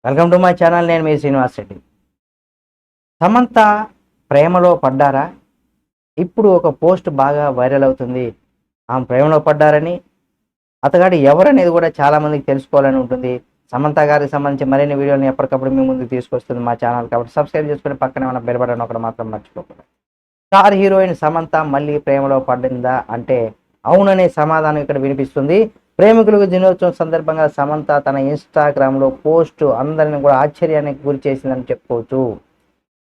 Welcome to my channel. నేను మీ శ్రీనివాస్ రెడ్డి. సమంత ప్రేమలో పడ్డారా? ఇప్పుడు ఒక పోస్ట్ బాగా వైరల్ అవుతుంది. ఆమె ప్రేమలో పడ్డారని, అతగాడు ఎవరనేది కూడా చాలా మందికి తెలుసుకోవాలని ఉంటుంది. సమంత గారికి సంబంధించి మరిన్ని వీడియోలను ఎప్పటికప్పుడు మీ ముందుకు తీసుకొస్తుంది మా ఛానల్. కాబట్టి సబ్స్క్రైబ్ చేసుకుని పక్కనే ఉన్న బెల్ బటన్ ఒకటి మాత్రం మర్చిపోకుండా. స్టార్ హీరోయిన్ సమంత మళ్ళీ ప్రేమలో పడిందా అంటే అవుననే సమాధానం ఇక్కడ వినిపిస్తుంది. ప్రేమికులకు దినోత్సవం సందర్భంగా సమంత తన ఇన్స్టాగ్రామ్లో పోస్ట్ అందరిని కూడా ఆశ్చర్యానికి గురి చేసిందని చెప్పుకోవచ్చు.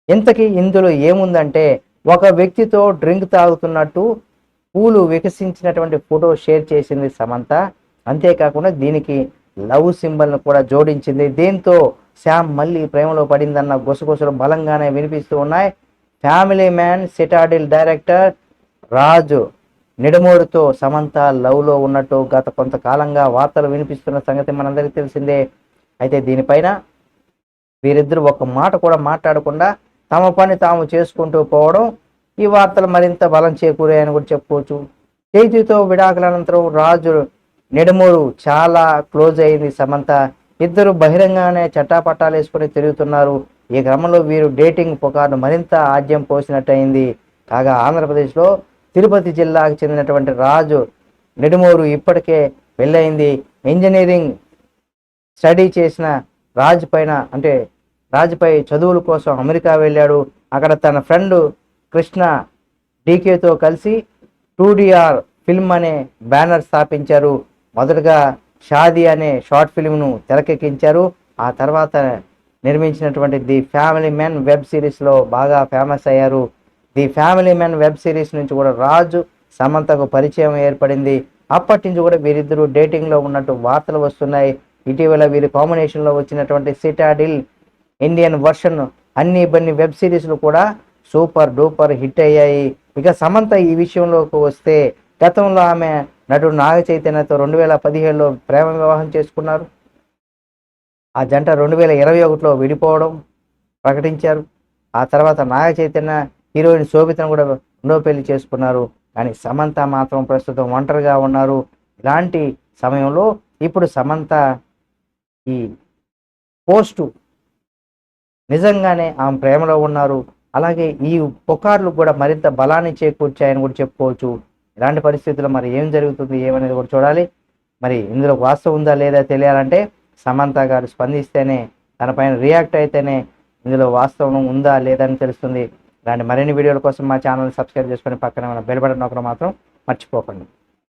ఇంతకీ ఇందులో ఏముందంటే, ఒక వ్యక్తితో డ్రింక్ తాగుతున్నట్టు పూలు వికసించినటువంటి ఫోటో షేర్ చేసింది సమంత. అంతేకాకుండా దీనికి లవ్ సింబల్ను కూడా జోడించింది. దీంతో శామ్ మళ్ళీ ప్రేమలో పడిందన్న గుసగుసలు బలంగానే వినిపిస్తూ ఉన్నాయి. ఫ్యామిలీ మ్యాన్ సిటాడిల్ డైరెక్టర్ రాజు నిడమోరుతో సమంత లవ్లో ఉన్నట్టు గత కొంతకాలంగా వార్తలు వినిపిస్తున్న సంగతి మనందరికీ తెలిసిందే. అయితే దీనిపైన వీరిద్దరూ ఒక మాట కూడా మాట్లాడకుండా తమ పని తాము చేసుకుంటూ పోవడం ఈ వార్తలు మరింత బలం చేకూరాయని కూడా చెప్పుకోవచ్చు. చేతితో విడాకుల అనంతరం రాజు నిడమూరు చాలా క్లోజ్ అయింది సమంత. ఇద్దరు బహిరంగానే చట్టాపట్టాలు వేసుకుని తిరుగుతున్నారు. ఈ క్రమంలో వీరు డేటింగ్ పుకార్ను మరింత ఆజ్యం పోసినట్టయింది. కాగా ఆంధ్రప్రదేశ్లో తిరుపతి జిల్లాకు చెందినటువంటి రాజు నిడమూరు ఇప్పటికే పెళ్ళయింది. ఇంజనీరింగ్ స్టడీ చేసిన రాజుపై చదువుల కోసం అమెరికా వెళ్ళాడు. అక్కడ తన ఫ్రెండ్ కృష్ణ డీకేతో కలిసి 2DR ఫిల్మ్ అనే బ్యానర్ స్థాపించారు. మొదటగా షాదీ అనే షార్ట్ ఫిల్మ్ను తెరకెక్కించారు. ఆ తర్వాత నిర్మించినటువంటి ది ఫ్యామిలీ మెన్ వెబ్ సిరీస్లో బాగా ఫేమస్ అయ్యారు. The family men web series నుంచి కూడా రాజు సమంతకు పరిచయం ఏర్పడింది. అప్పటి నుంచి కూడా వీరిద్దరూ డేటింగ్లో ఉన్నట్టు వార్తలు వస్తున్నాయి. ఇటీవల వీరి కాంబినేషన్లో వచ్చినటువంటి సిటాడిల్ ఇండియన్ వర్షన్ అన్ని వెబ్ సిరీస్లు కూడా సూపర్ డూపర్ హిట్ అయ్యాయి. ఇక సమంత ఈ విషయంలోకి వస్తే, గతంలో ఆమె నటుడు నాగ చైతన్యతో 2017లో ప్రేమ వివాహం చేసుకున్నారు. ఆ జంట 2021లో విడిపోవడం ప్రకటించారు. ఆ తర్వాత నాగ చైతన్య హీరోయిన్ శోభితను కూడా రెండో పెళ్లి చేసుకున్నారు. కానీ సమంత మాత్రం ప్రస్తుతం ఒంటరిగా ఉన్నారు. ఇలాంటి సమయంలో ఇప్పుడు సమంత ఈ పోస్టు నిజంగానే ఆమె ప్రేమలో ఉన్నారు. అలాగే ఈ పుకార్లు కూడా మరింత బలాన్ని చేకూర్చాయని కూడా చెప్పుకోవచ్చు. ఇలాంటి పరిస్థితుల్లో మరి ఏం జరుగుతుంది ఏమనేది కూడా చూడాలి. మరి ఇందులో వాస్తవం ఉందా లేదా తెలియాలంటే సమంత గారు స్పందిస్తేనే, తన పైన రియాక్ట్ అయితేనే ఇందులో వాస్తవం ఉందా లేదా అని తెలుస్తుంది. ఇలాంటి మరిన్ని వీడియోల కోసం మా ఛానల్ సబ్స్క్రైబ్ చేసుకొని పక్కన ఉన్న బెల్ బటన్ నొక్కడం మాత్రం మర్చిపోకండి.